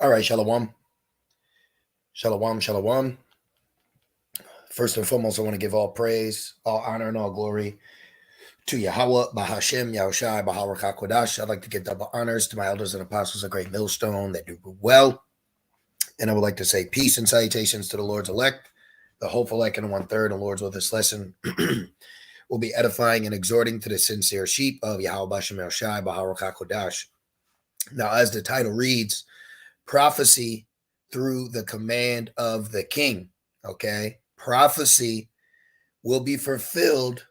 All right, shalom. Shalom, shalom. First and foremost, I want to give all praise, all honor, and all glory to Yahweh, Bahashem, Yahushai, Baharak HaKodash. I'd like to give double honors to my elders and apostles of Great Millstone that do well. And I would like to say peace and salutations to the Lord's elect, the hopeful elect and 1/3. And Lord's, with this lesson will be edifying and exhorting to the sincere sheep of Yahweh, Bashem, Yahushai, Baharak HaKodash. Now, as the title reads, prophecy through the command of the king. Okay, prophecy will be fulfilled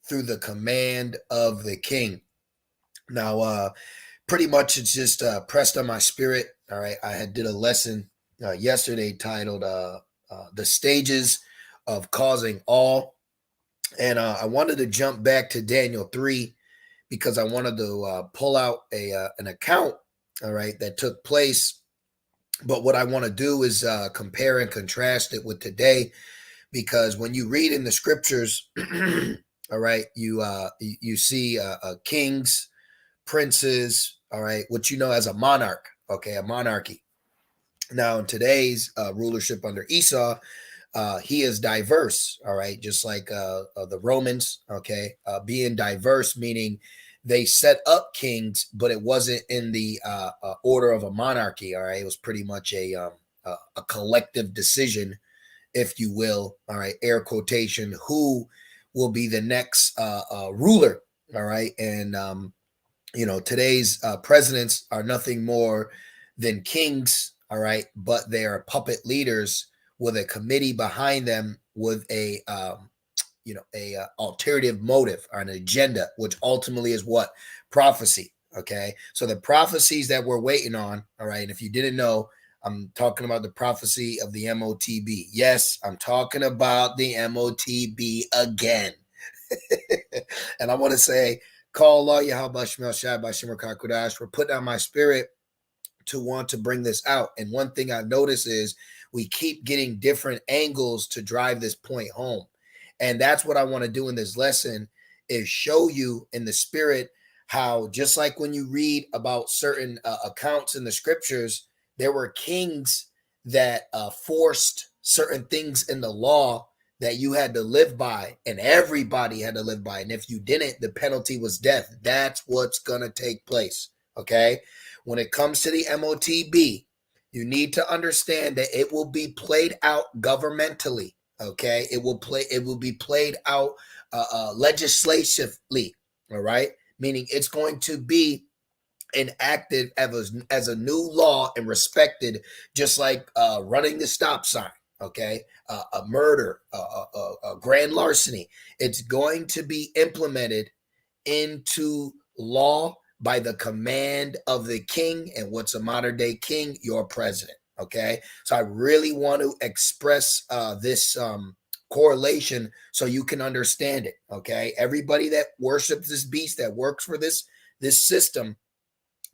through the command of the king. Now, pretty much it's just pressed on my spirit. All right, I had did a lesson yesterday titled "The Stages of Causing Awe," and I wanted to jump back to Daniel 3 because I wanted to pull out an account, all right, that took place. But what I want to do is compare and contrast it with today, because when you read in the scriptures, all right, you see kings, princes, all right, what you know as a monarch, okay, a monarchy. Now, in today's rulership under Esau, he is diverse, all right, just like the Romans, okay, being diverse, meaning they set up kings, but it wasn't in the order of a monarchy. All right, it was pretty much a collective decision, if you will. All right, air quotation. Who will be the next ruler? All right, and today's presidents are nothing more than kings. All right, but they are puppet leaders with a committee behind them with a alternative motive or an agenda, which ultimately is what? Prophecy. Okay. So the prophecies that we're waiting on, all right, and if you didn't know, I'm talking about the prophecy of the MOTB. Yes, I'm talking about the MOTB again. And I want to say, call Allah Yahweh Shemel Shai Bashimar Kakudash for putting on my spirit to want to bring this out. And one thing I've noticed is we keep getting different angles to drive this point home. And that's what I want to do in this lesson, is show you in the spirit how, just like when you read about certain accounts in the scriptures, there were kings that forced certain things in the law that you had to live by, and everybody had to live by. And if you didn't, the penalty was death. That's what's going to take place. Okay. When it comes to the MOTB, you need to understand that it will be played out governmentally. Okay, it will be played out legislatively. All right, meaning it's going to be enacted as a new law and respected, just like running the stop sign. Okay, a murder, a grand larceny. It's going to be implemented into law by the command of the king. And what's a modern day king? Your president. Okay, so I really want to express this correlation so you can understand it. Okay, everybody that worships this beast, that works for this system,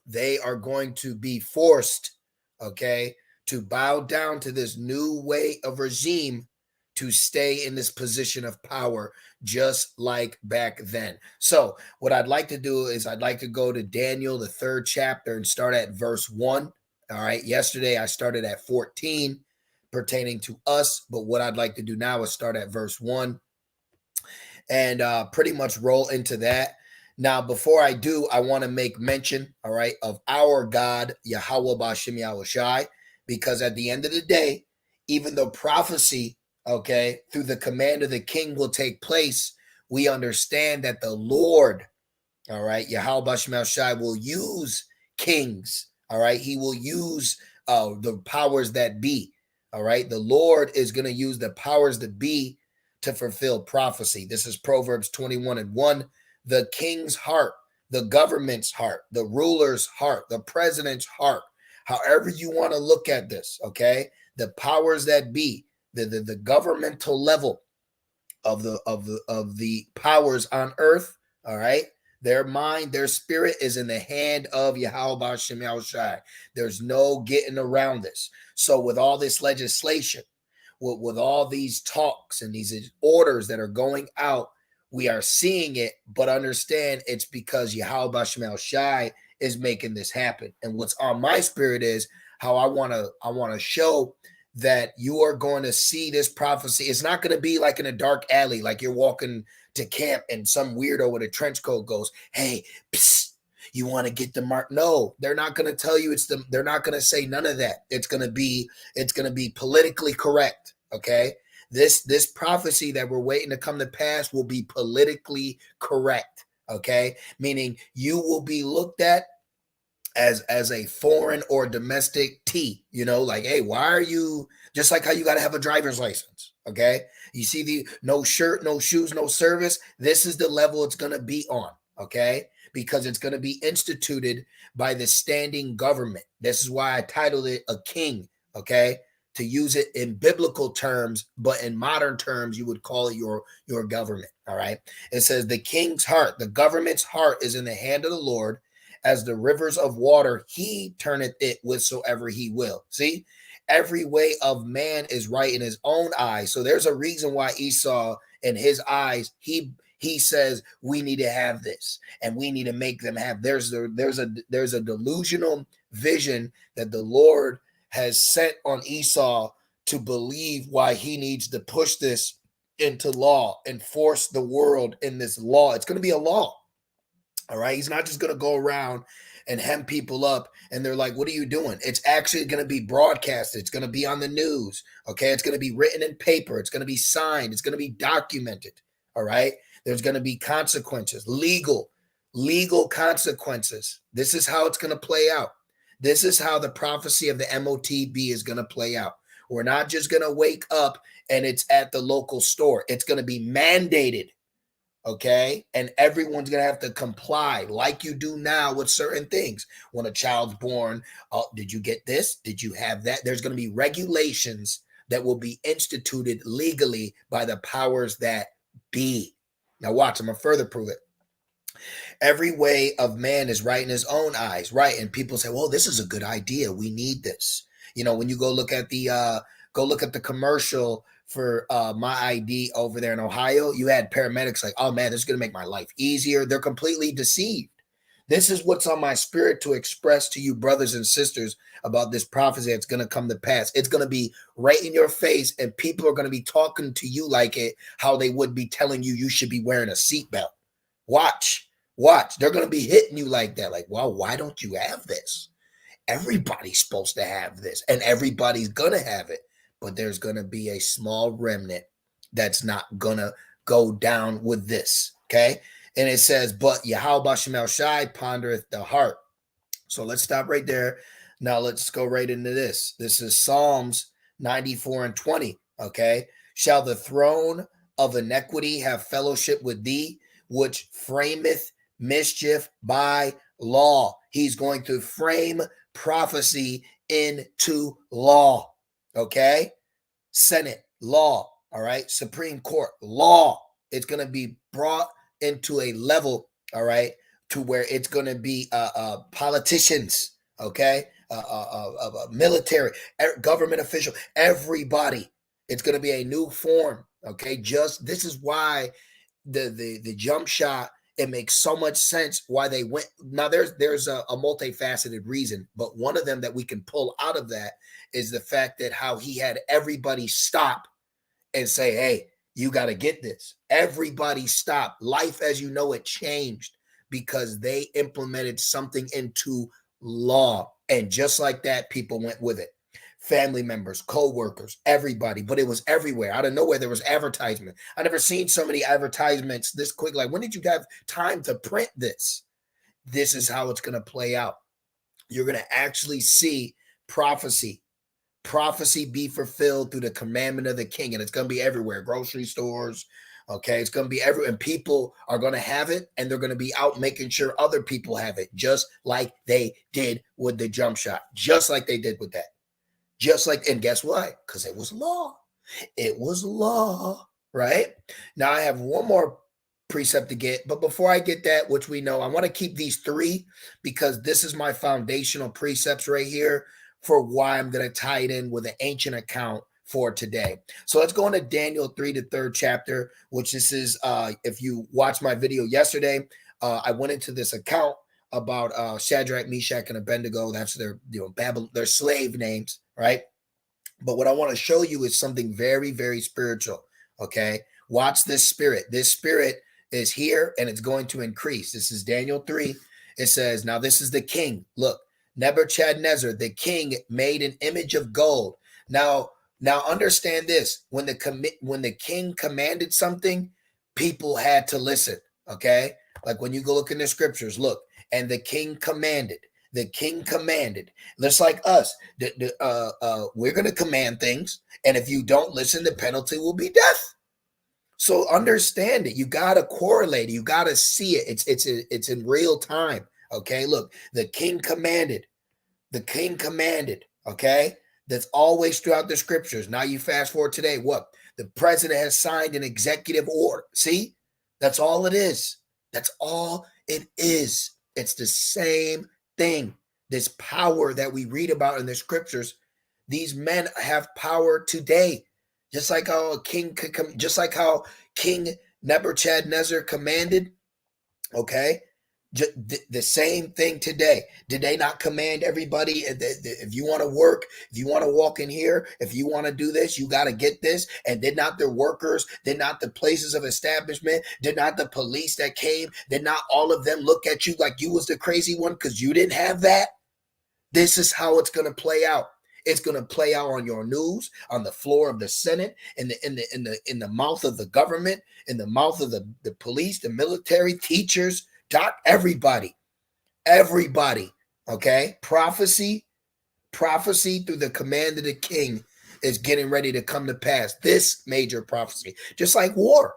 they are going to be forced, okay, to bow down to this new way of regime to stay in this position of power, just like back then. So what I'd like to do is I'd like to go to Daniel, the 3rd chapter, and start at verse 1. All right. Yesterday I started at 14 pertaining to us, but what I'd like to do now is start at verse 1 and pretty much roll into that. Now, before I do, I want to make mention, all right, of our God, Yahweh Bashem Yahushai, because at the end of the day, even though prophecy, okay, through the command of the king will take place, we understand that the Lord, all right, Yahweh Bashem Yahushai will use kings, all right, he will use the powers that be, all right, the Lord is going to use the powers that be to fulfill prophecy. This is Proverbs 21:1. The king's heart, the government's heart, the ruler's heart, the president's heart, however you want to look at this, okay? The powers that be, the governmental level of the powers on earth, all right? Their mind, their spirit is in the hand of Yahweh Bashem Yahushai. There's no getting around this. So with all this legislation, with all these talks and these orders that are going out, we are seeing it, but understand it's because Yahweh Bashem Shai is making this happen. And what's on my spirit is how I want to show that you are going to see this prophecy. It's not going to be like in a dark alley, like you're walking to camp and some weirdo with a trench coat goes, "Hey, psst, you want to get the mark?" No, they're not going to tell you they're not going to say none of that. It's going to be politically correct. Okay. This prophecy that we're waiting to come to pass will be politically correct. Okay. Meaning you will be looked at as a foreign or domestic T, like, hey, why are you, just like how you got to have a driver's license. Okay. You see the no shirt, no shoes, no service. This is the level it's going to be on. Okay. Because it's going to be instituted by the standing government. This is why I titled it a king. Okay. To use it in biblical terms, but in modern terms, you would call it your government. All right. It says the king's heart, the government's heart is in the hand of the Lord. As the rivers of water, he turneth it whatsoever he will. See, every way of man is right in his own eyes. So there's a reason why Esau, in his eyes, he says we need to have this and we need to make them have. There's a delusional vision that the Lord has set on Esau to believe why he needs to push this into law and force the world in this law. It's going to be a law. All right. He's not just going to go around and hem people up and they're like, what are you doing? It's actually going to be broadcasted. It's going to be on the news. Okay. It's going to be written in paper. It's going to be signed. It's going to be documented. All right. There's going to be consequences, legal consequences. This is how it's going to play out. This is how the prophecy of the MOTB is going to play out. We're not just going to wake up and it's at the local store. It's going to be mandated. Okay. And everyone's going to have to comply like you do now with certain things. When a child's born, did you get this? Did you have that? There's going to be regulations that will be instituted legally by the powers that be. Now watch, I'm going to further prove it. Every way of man is right in his own eyes, right? And people say, well, this is a good idea. We need this. When you go look at the commercial for My ID over there in Ohio, you had paramedics like, oh man, this is going to make my life easier. They're completely deceived. This is what's on my spirit to express to you, brothers and sisters, about this prophecy that's going to come to pass. It's going to be right in your face, and people are going to be talking to you like it, how they would be telling you should be wearing a seatbelt. Watch. They're going to be hitting you like that. Like, well, why don't you have this? Everybody's supposed to have this, and everybody's going to have it. But there's going to be a small remnant that's not going to go down with this. Okay. And it says, but Yahweh Shemel Shai pondereth the heart. So let's stop right there. Now let's go right into this. This is Psalms 94 and 20. Okay. Shall the throne of iniquity have fellowship with thee, which frameth mischief by law? He's going to frame prophecy into law. Okay. Senate, law. All right. Supreme Court, law. It's going to be brought into a level, all right, to where it's going to be politicians, okay, military, government official, everybody. It's going to be a new form, okay. Just this is why the jump shot. It makes so much sense why they went. Now there's a multifaceted reason, but one of them that we can pull out of that is the fact that how he had everybody stop and say, hey, you got to get this. Everybody stopped. Life as you know it changed because they implemented something into law. And just like that, people went with it. Family members, co-workers, everybody, but it was everywhere. Out of nowhere, there was advertisement. I never seen so many advertisements this quick. Like, when did you have time to print this? This is how it's going to play out. You're going to actually see prophecy be fulfilled through the commandment of the king. And it's going to be everywhere, grocery stores. Okay. It's going to be everywhere. And people are going to have it, and they're going to be out making sure other people have it, just like they did with the jump shot, just like they did with that. Just like, and guess what? Because it was law. It was law, right? Now I have one more precept to get, but before I get that, which we know, I want to keep these three because this is my foundational precepts right here for why I'm going to tie it in with an ancient account for today. So let's go into Daniel 3, the 3rd chapter, which this is, if you watched my video yesterday, I went into this account about Shadrach, Meshach, and Abednego. That's their their slave names, right? But what I want to show you is something very, very spiritual. Okay. Watch this spirit. This spirit is here and it's going to increase. This is Daniel 3. It says, now this is the king. Look, Nebuchadnezzar, the king, made an image of gold. Now, now understand this. When the king commanded something, people had to listen. Okay. Like when you go look in the scriptures, look, and the king commanded. The king commanded. Just like us, we're going to command things, and if you don't listen, the penalty will be death. So understand it. You got to correlate it. You got to see it. It's in real time. Okay, look, the king commanded. The king commanded. Okay, that's always throughout the scriptures. Now you fast forward today. What? The president has signed an executive order. See, that's all it is. That's all it is. It's the same thing. This power that we read about in the scriptures, these men have power today. Just like how a king could come, just like how King Nebuchadnezzar commanded, okay? The same thing today. Did they not command everybody, if you want to work, if you want to walk in here, if you want to do this, you got to get this? And did not their workers, did not the places of establishment, did not the police that came, did not all of them look at you like you was the crazy one because you didn't have that? This is how it's going to play out. It's going to play out on your news, on the floor of the Senate, in the mouth of the government, in the mouth of the police, the military, teachers, everybody. Okay, prophecy through the command of the king is getting ready to come to pass. This major prophecy, just like war.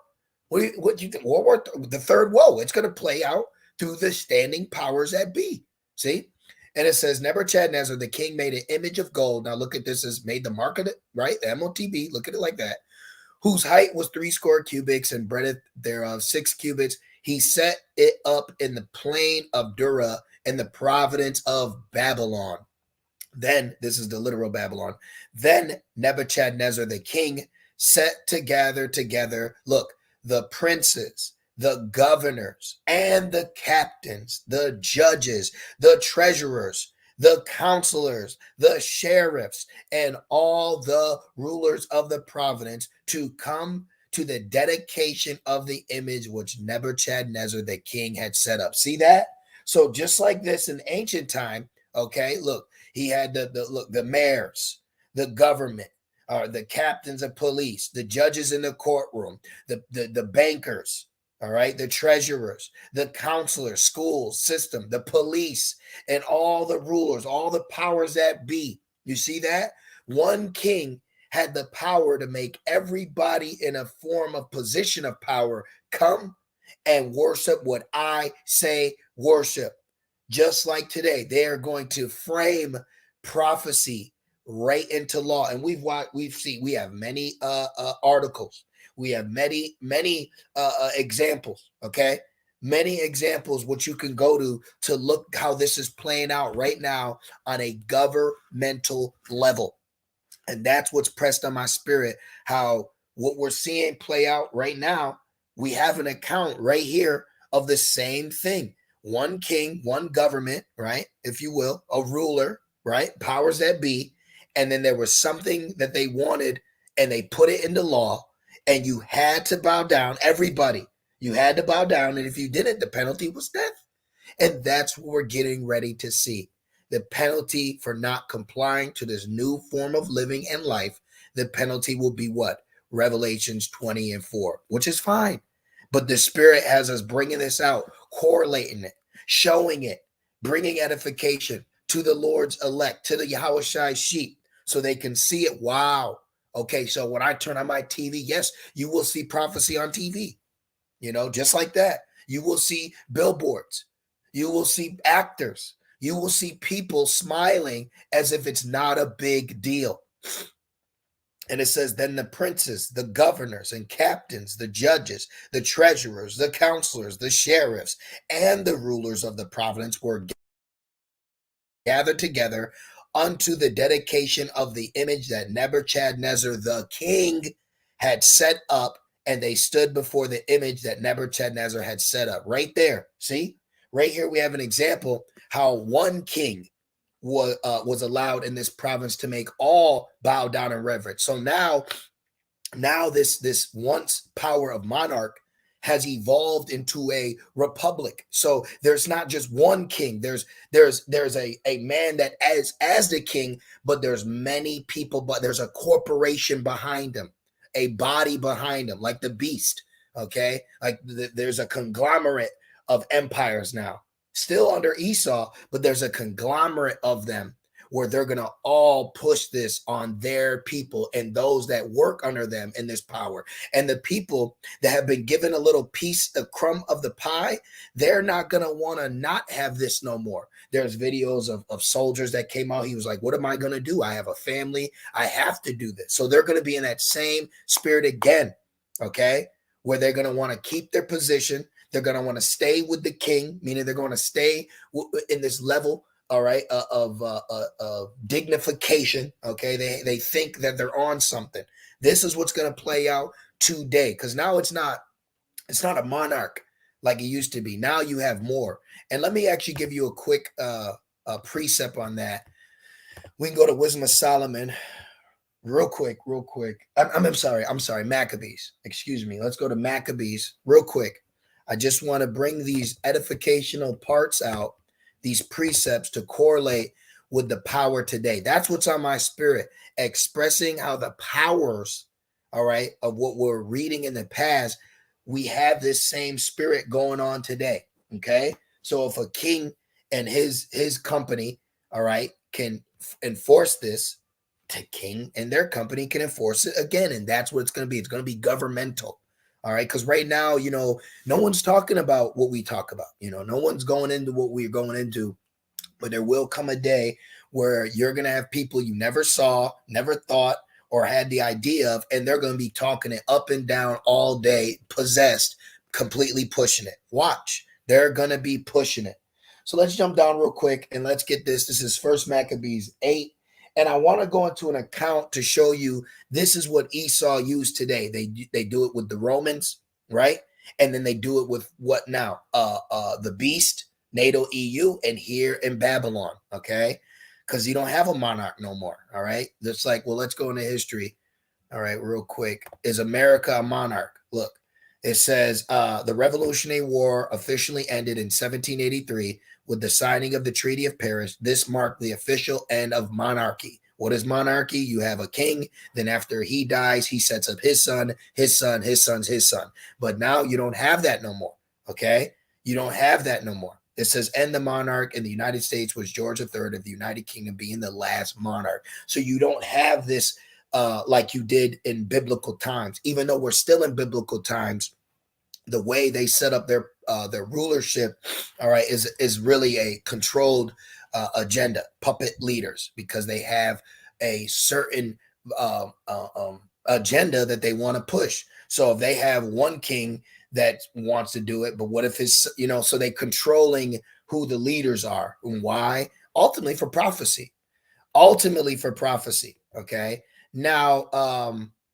What you think? World War, the third woe. It's going to play out through the standing powers that be. See, and it says Nebuchadnezzar, the king, made an image of gold. Now look at this as made the mark of it, right? The MOTB. Look at it like that. Whose height was 60 cubits and breadth thereof 6 cubits. He set it up in the plain of Dura in the province of Babylon. Then, this is the literal Babylon. Then Nebuchadnezzar the king set together, look, the princes, the governors, and the captains, the judges, the treasurers, the counselors, the sheriffs, and all the rulers of the province to come to the dedication of the image which Nebuchadnezzar the king had set up. See that? So just like this in ancient time, okay, look, he had the mayors, the government, the captains of police, the judges in the courtroom, the bankers, all right, the treasurers, the counselors, schools, system, the police, and all the rulers, all the powers that be. You see that? One king had the power to make everybody in a form of position of power come and worship what I say worship. Just like today, they are going to frame prophecy right into law. And we have many articles. We have many examples, okay? Many examples which you can go to look how this is playing out right now on a governmental level. And that's what's pressed on my spirit, how what we're seeing play out right now, we have an account right here of the same thing. One king, one government, right? If you will, a ruler, right? Powers that be. And then there was something that they wanted and they put it into law and you had to bow down. Everybody, you had to bow down. And if you didn't, the penalty was death. And that's what we're getting ready to see. The penalty for not complying to this new form of living and life, the penalty will be what? Revelations 20:4, which is fine. But the Spirit has us bringing this out, correlating it, showing it, bringing edification to the Lord's elect, to the Yahushai sheep, so they can see it. Wow. Okay, so when I turn on my TV, yes, you will see prophecy on TV, just like that. You will see billboards. You will see actors. You will see people smiling as if it's not a big deal. And it says, then the princes, the governors and captains, the judges, the treasurers, the counselors, the sheriffs, and the rulers of the province were gathered together unto the dedication of the image that Nebuchadnezzar the king had set up. And they stood before the image that Nebuchadnezzar had set up. Right there. See? right here we have an example how one king was allowed in this province to make all bow down and reverence. So now this once power of monarch has evolved into a republic. So there's not just one king. There's a man that as the king, but there's many people, but there's a corporation behind him, a body behind him, like the beast. Okay, like there's a conglomerate of empires now, still under Esau, but there's a conglomerate of them where they're going to all push this on their people and those that work under them in this power. And the people that have been given a little piece, a crumb of the pie, they're not going to want to not have this no more. There's videos of soldiers that came out. He was like, what am I going to do? I have a family. I have to do this. So they're going to be in that same spirit again, okay, where they're going to want to keep their position. They're going to want to stay with the king, meaning they're going to stay in this level, all right, of dignification. Okay, they think that they're on something. This is what's going to play out today, because now it's not a monarch like it used to be. Now you have more. And let me actually give you a quick precept on that. We can go to Wisdom of Solomon real quick. I'm sorry, Maccabees. Excuse me. Let's go to Maccabees real quick. I just want to bring these edificational parts out, these precepts, to correlate with the power today. That's what's on my spirit, expressing how the powers, all right, of what we're reading in the past, we have this same spirit going on today. Okay, so if a king and his company, all right, can enforce this, the king and their company can enforce it again, and that's what it's going to be. It's going to be governmental. All right, because right now, no one's talking about what we talk about. No one's going into what we're going into, but there will come a day where you're going to have people you never saw, never thought, or had the idea of, and they're going to be talking it up and down all day, possessed, completely pushing it. Watch, they're going to be pushing it. So let's jump down real quick and let's get this. This is First Maccabees 8. And I want to go into an account to show you this is what Esau used today. They do it with the Romans, right? And then they do it with what now? The beast, NATO EU, and here in Babylon, okay? Because you don't have a monarch no more, all right? That's like, well, let's go into history, all right, real quick. Is America a monarch? Look, it says the Revolutionary War officially ended in 1783 with the signing of the Treaty of Paris. This marked the official end of monarchy. What is monarchy? You have a king, then after he dies, he sets up his son, his son, his son's his son. But now you don't have that no more, okay? You don't have that no more. It says, and the monarch in the United States was George III of the United Kingdom, being the last monarch. So you don't have this like you did in biblical times. Even though we're still in biblical times, the way they set up their rulership, all right, is really a controlled agenda, puppet leaders, because they have a certain agenda that they want to push. So if they have one king that wants to do it, but what if his, so they controlling who the leaders are and why? Ultimately for prophecy. Okay. Now,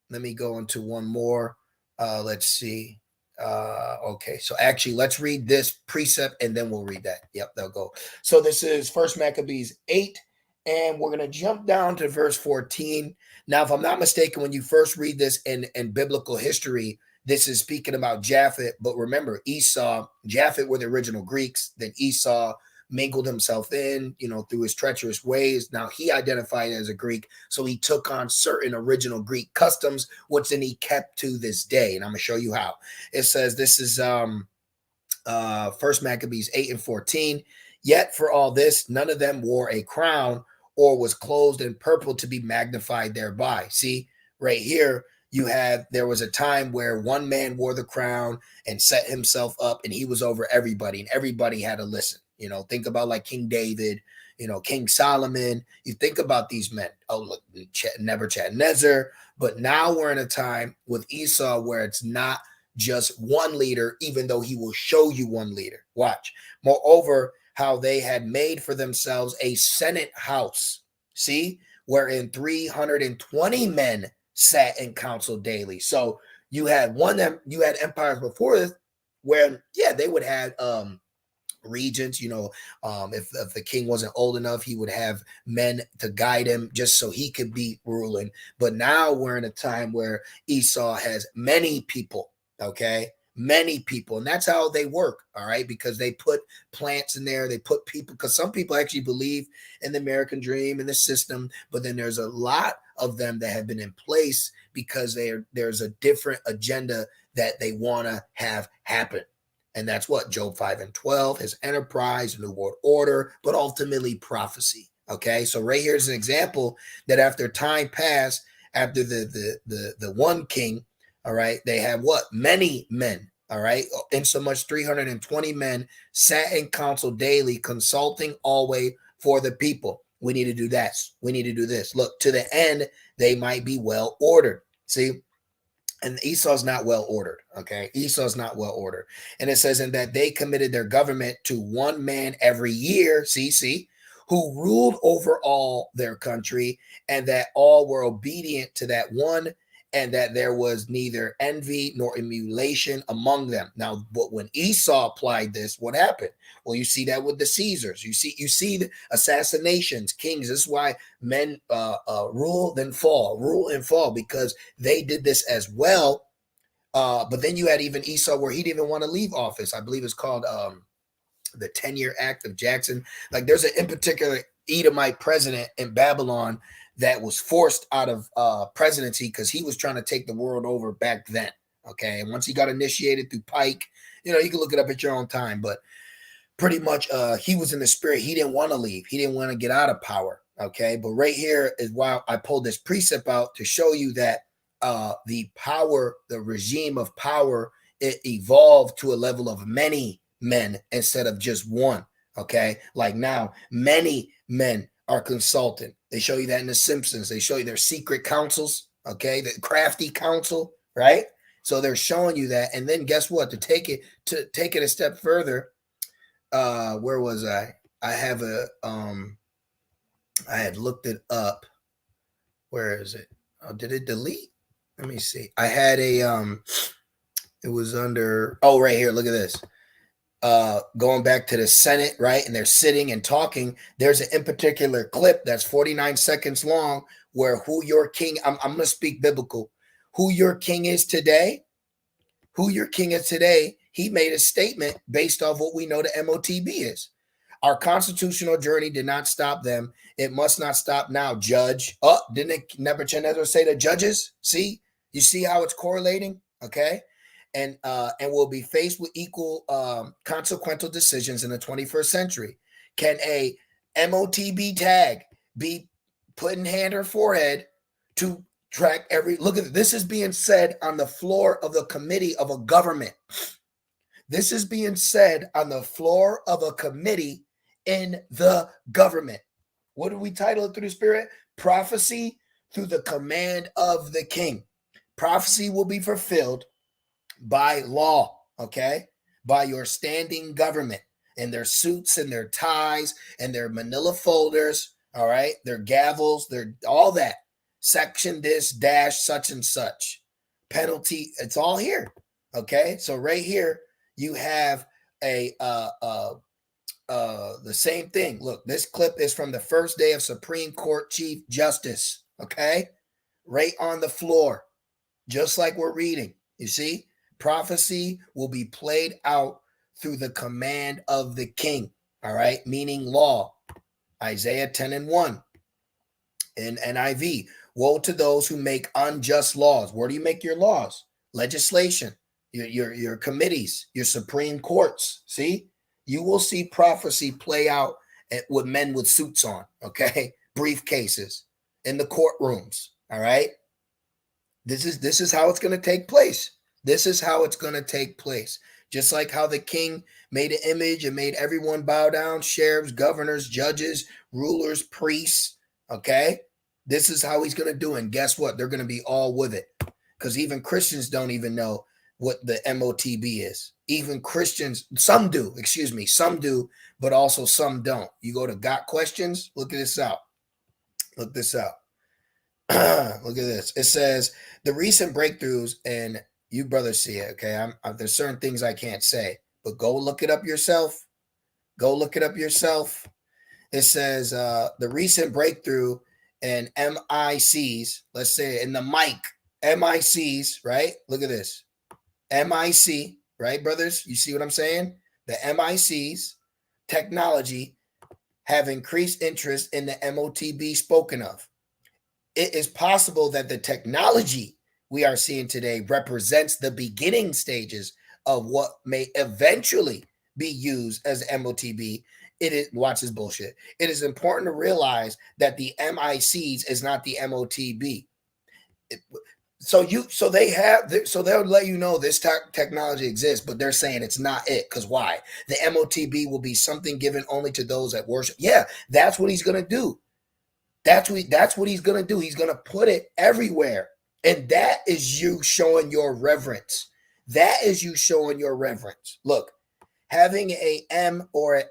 let me go into one more. Let's see. Okay, so actually let's read this precept and then we'll read that. Yep, they'll go. So this is First Maccabees 8, and we're going to jump down to verse 14. Now, if I'm not mistaken, when you first read this in biblical history, this is speaking about Japhet. But remember, Japhet were the original Greeks. Then Esau mingled himself in, through his treacherous ways. Now he identified as a Greek, so he took on certain original Greek customs, which then he kept to this day. And I'm going to show you how. It says, this is First Maccabees 8 and 14. Yet for all this, none of them wore a crown or was clothed in purple to be magnified thereby. See, right here, there was a time where one man wore the crown and set himself up, and he was over everybody, and everybody had to listen. Think about like King David, King Solomon. You think about these men. Oh, look, Nebuchadnezzar. But now we're in a time with Esau where it's not just one leader, even though he will show you one leader. Watch. Moreover, how they had made for themselves a Senate house, see, wherein 320 men sat in council daily. So you had empires before this where, yeah, they would have regents. If the king wasn't old enough, he would have men to guide him just so he could be ruling. But now we're in a time where Esau has many people, okay? Many people. And that's how they work, all right? Because they put plants in there, they put people, because some people actually believe in the American dream and the system, but then there's a lot of them that have been in place because there's a different agenda that they want to have happen. And that's what Job 5 and 12, his enterprise, New World Order, but ultimately prophecy. Okay, so right here's an example that after time passed, after the one king, all right, they had what? Many men, all right, in so much 320 men sat in council daily, consulting always for the people. We need to do that. We need to do this. Look, to the end, they might be well ordered. See, and Esau's not well ordered. Okay. Esau's not well ordered. And it says, in that they committed their government to one man every year, see, who ruled over all their country, and that all were obedient to that one, and that there was neither envy nor emulation among them. Now, but when Esau applied this, what happened? Well, you see that with the Caesars. You see the assassinations, kings. This is why men rule then rule and fall, because they did this as well. But then you had even Esau, where he didn't even want to leave office. I believe it's called the 10-year Act of Jackson. Like, there's an in particular Edomite president in Babylon that was forced out of presidency because he was trying to take the world over back then. Okay, and once he got initiated through Pike, you can look it up at your own time, but pretty much he was in the spirit. He didn't want to leave. He didn't want to get out of power. Okay, but right here is why I pulled this precept out, to show you that the regime of power, it evolved to a level of many men instead of just one. Okay, like now many men are consultant. They show you that in The Simpsons. They show you their secret councils. Okay, the crafty council, right? So they're showing you that, and then guess what? To take it a step further, where was I? I have I had looked it up. Where is it? Oh, did it delete? Let me see. I had it was under, right here. Look at this. Going back to the Senate, right? And they're sitting and talking. There's an in particular clip that's 49 seconds long, where who your king, I'm going to speak biblical, who your king is today, he made a statement based off what we know the MOTB is. Our constitutional journey did not stop them. It must not stop now, Judge. Oh, didn't Nebuchadnezzar say to judges? See, you see how it's correlating? Okay. And will be faced with equal consequential decisions in the 21st century. Can a MOTB tag be put in hand or forehead to track look at this is being said on the floor of the committee of a government. This is being said on the floor of a committee in the government. What do we title it through the Spirit? Prophecy through the command of the king. Prophecy will be fulfilled by law, okay? By your standing government, and their suits and their ties and their manila folders, all right? Their gavels, their all that. Section this, dash, such and such. Penalty, it's all here, okay? So right here, you have the same thing. Look, this clip is from the first day of Supreme Court Chief Justice, okay? Right on the floor, just like we're reading. You see? Prophecy will be played out through the command of the king, all right? Meaning law. Isaiah 10 and 1. In NIV, woe to those who make unjust laws. Where do you make your laws? Legislation, your committees, your Supreme Courts. See? You will see prophecy play out with men with suits on, okay? Briefcases in the courtrooms, all right? This is how it's going to take place. This is how it's going to take place. Just like how the king made an image and made everyone bow down, sheriffs, governors, judges, rulers, priests, okay? This is how he's going to do it. And guess what? They're going to be all with it, because even Christians don't even know what the MOTB is. Even Christians, some do, but also some don't. You go to Got Questions, look this out. Look this out. Look at this. It says, the recent breakthroughs, and you brothers see it, okay? There's certain things I can't say, but go look it up yourself. Go look it up yourself. It says the recent breakthrough in MICs, let's say in the MICs, right? Look at this. MIC, right, brothers? You see what I'm saying? The MICs technology have increased interest in the MOTB spoken of. It is possible that the technology we are seeing today represents the beginning stages of what may eventually be used as MOTB. It is, watch this bullshit. It is important to realize that the MICs is not the MOTB. So they'll let you know this technology exists, but they're saying it's not it. Because why? The MOTB will be something given only to those that worship. Yeah, that's what he's gonna do. That's what he's gonna do. He's gonna put it everywhere, and that is you showing your reverence. That is you showing your reverence. Look, having a M or a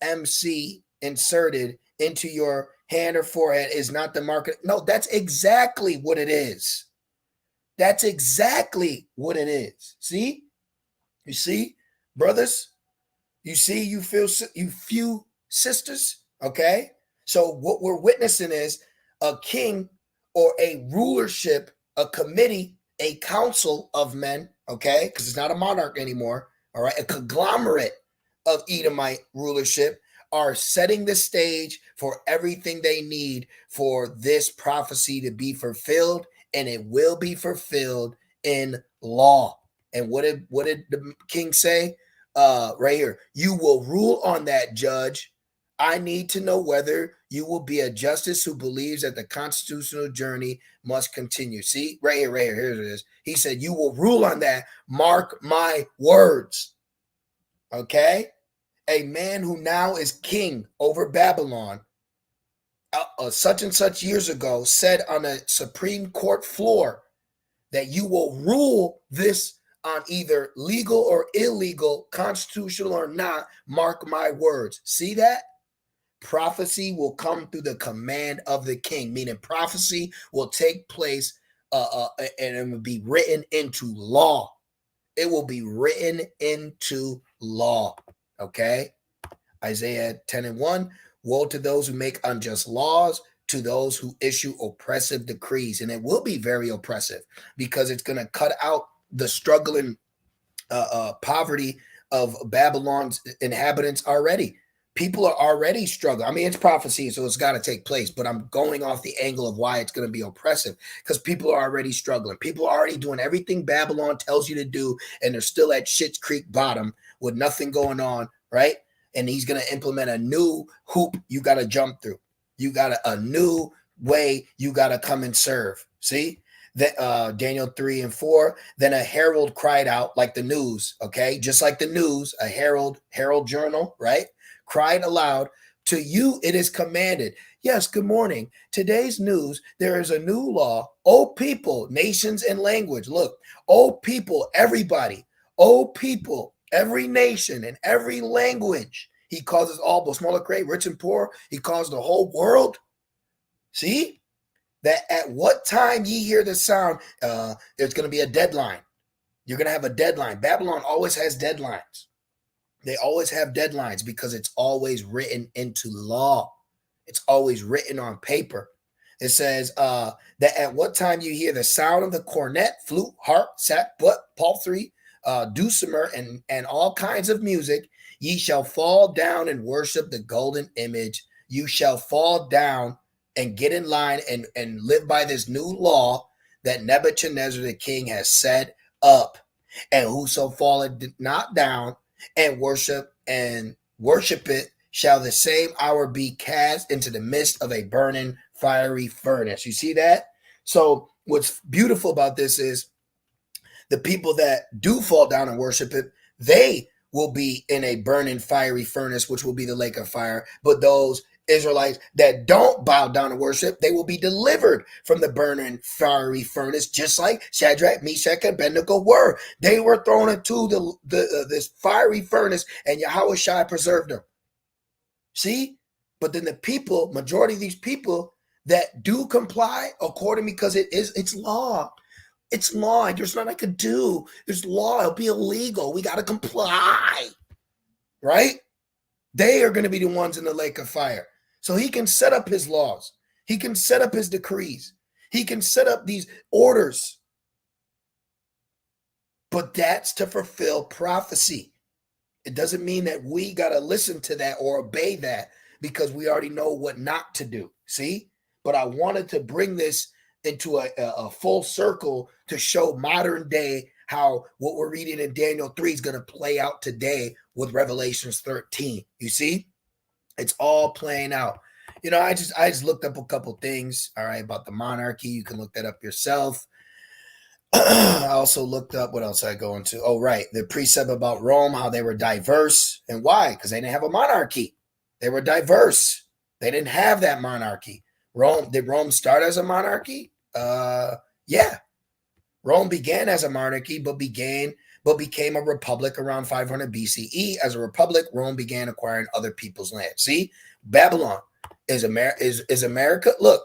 FMC inserted into your hand or forehead is not the market. No, that's exactly what it is. That's exactly what it is. See? You see, brothers? You see, you few sisters, okay? So what we're witnessing is a king or a rulership, a committee, a council of men, okay? Because it's not a monarch anymore, all right? A conglomerate of Edomite rulership are setting the stage for everything they need for this prophecy to be fulfilled, and it will be fulfilled in law. And what did the king say? Right here, you will rule on that, judge. I need to know whether you will be a justice who believes that the constitutional journey must continue. See, right here, here it is. He said, you will rule on that. Mark my words. Okay? A man who now is king over Babylon, such and such years ago, said on a Supreme Court floor that you will rule this on either legal or illegal, constitutional or not. Mark my words. See that? Prophecy will come through the command of the king, meaning prophecy will take place and it will be written into law. It will be written into law. Okay? Isaiah 10:1. Woe to those who make unjust laws, to those who issue oppressive decrees. And it will be very oppressive because it's going to cut out the struggling poverty of Babylon's inhabitants already. People are already struggling. I mean, it's prophecy, so it's got to take place. But I'm going off the angle of why it's going to be oppressive, because people are already struggling. People are already doing everything Babylon tells you to do, and they're still at Schitt's Creek bottom with nothing going on, right? And he's going to implement a new hoop you got to jump through. You got a new way you got to come and serve. See? That Daniel 3:4. Then a herald cried out, like the news, okay? Just like the news, a herald journal, right? Cried aloud, to you it is commanded. Yes, good morning. Today's news, there is a new law. O people, nations, and language. Look, O people, everybody. O people, every nation and every language. He calls us all, both small and great, rich and poor. He calls the whole world. See? That at what time ye hear the sound, there's going to be a deadline. You're going to have a deadline. Babylon always has deadlines. They always have deadlines because it's always written into law. It's always written on paper. It says that at what time you hear the sound of the cornet, flute, harp, sackbut, palfrey, dulcimer, and all kinds of music, ye shall fall down and worship the golden image. You shall fall down and get in line and live by this new law that Nebuchadnezzar the king has set up. And whoso falleth not down and worship it shall the same hour be cast into the midst of a burning fiery furnace. You see that? So what's beautiful about this is the people that do fall down and worship it, they will be in a burning fiery furnace, which will be the lake of fire. But those Israelites that don't bow down and worship, they will be delivered from the burning fiery furnace, just like Shadrach, Meshach, and Abednego were. They were thrown into this fiery furnace, and Yahweh Shai preserved them. See? But then the people, majority of these people that do comply according, because it's law. It's law. There's nothing I could do. There's law. It'll be illegal. We got to comply. Right? They are going to be the ones in the lake of fire. So he can set up his laws. He can set up his decrees. He can set up these orders. But that's to fulfill prophecy. It doesn't mean that we got to listen to that or obey that because we already know what not to do. See? But I wanted to bring this into a full circle to show modern day how what we're reading in Daniel 3 is going to play out today with Revelations 13. You see? It's all playing out. You know, I just looked up a couple things, all right, about the monarchy. You can look that up yourself. I also looked up what else I go into. Oh, right. The precept about Rome, how they were diverse. And why? Because they didn't have a monarchy. They were diverse. They didn't have that monarchy. Did Rome start as a monarchy? Yeah. Rome began as a monarchy, but became a republic around 500 BCE. As a republic, Rome began acquiring other people's land. See, Babylon is America. Look,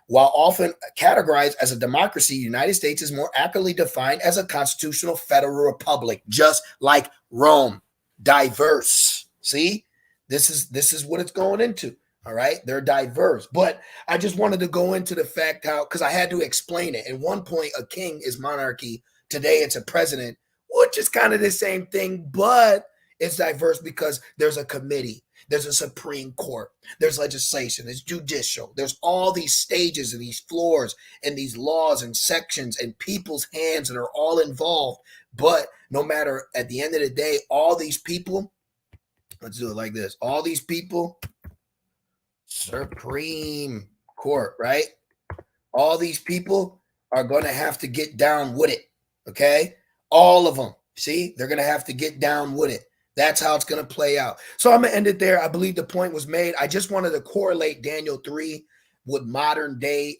while often categorized as a democracy, the United States is more accurately defined as a constitutional federal republic, just like Rome. Diverse. See, this is what it's going into. All right, they're diverse, but I just wanted to go into the fact how, because I had to explain it. At one point, a king is monarchy. Today, it's a president, which is kind of the same thing, but it's diverse because there's a committee, there's a Supreme Court, there's legislation, there's judicial, there's all these stages and these floors and these laws and sections and people's hands that are all involved. But no matter, at the end of the day, all these people, let's do it like this, all these people, Supreme Court, right? All these people are going to have to get down with it. Okay. All of them. See, they're going to have to get down with it. That's how it's going to play out. So I'm going to end it there. I believe the point was made. I just wanted to correlate Daniel 3 with modern day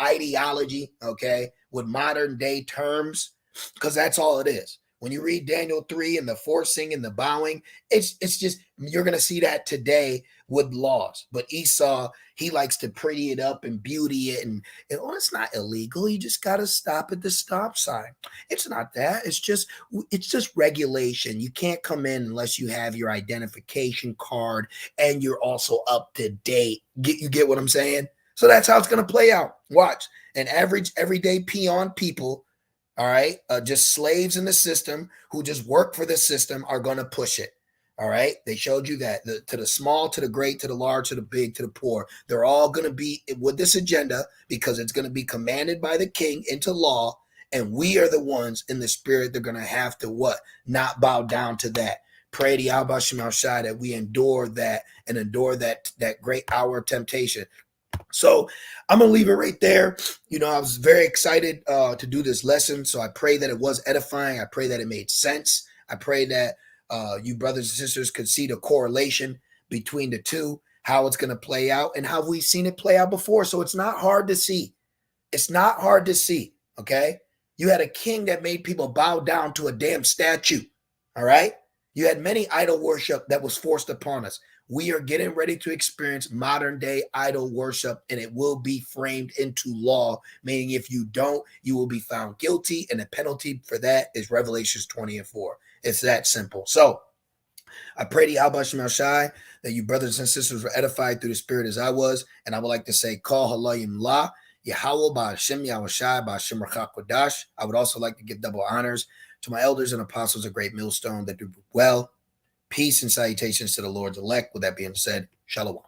ideology, okay, with modern day terms, because that's all it is. When you read Daniel 3 and the forcing and the bowing, it's just, you're going to see that today with laws. But Esau, he likes to pretty it up and beauty it. And oh, it's not illegal. You just got to stop at the stop sign. It's not that. It's just regulation. You can't come in unless you have your identification card and you're also up to date. You get what I'm saying? So that's how it's going to play out. Watch. An average everyday peon people, all right, just slaves in the system who just work for the system are going to push it. All right. They showed you that to the small, to the great, to the large, to the big, to the poor. They're all going to be with this agenda because it's going to be commanded by the king into law. And we are the ones in the spirit. They're going to have to what? Not bow down to that. Pray to Abba Shemal Shai that we endure that and endure that great hour of temptation. So I'm going to leave it right there. You know, I was very excited to do this lesson. So I pray that it was edifying. I pray that it made sense. I pray that you brothers and sisters could see the correlation between the two, how it's going to play out and how we've seen it play out before. So it's not hard to see. It's not hard to see. Okay. You had a king that made people bow down to a damn statue. All right. You had many idol worship that was forced upon us. We are getting ready to experience modern day idol worship, and it will be framed into law, meaning if you don't, you will be found guilty. And the penalty for that is Revelations 20:4. It's that simple. So I pray to Yahweh Shemel Shai that you brothers and sisters were edified through the spirit as I was. And I would like to say, Call Halayim La, Yahweh Ba'Hashem Yahweh Shai Ba'Hashem Rachak Kodash. I would also like to give double honors to my elders and apostles of Great Millstone that do well. Peace and salutations to the Lord's elect. With that being said, Shalom.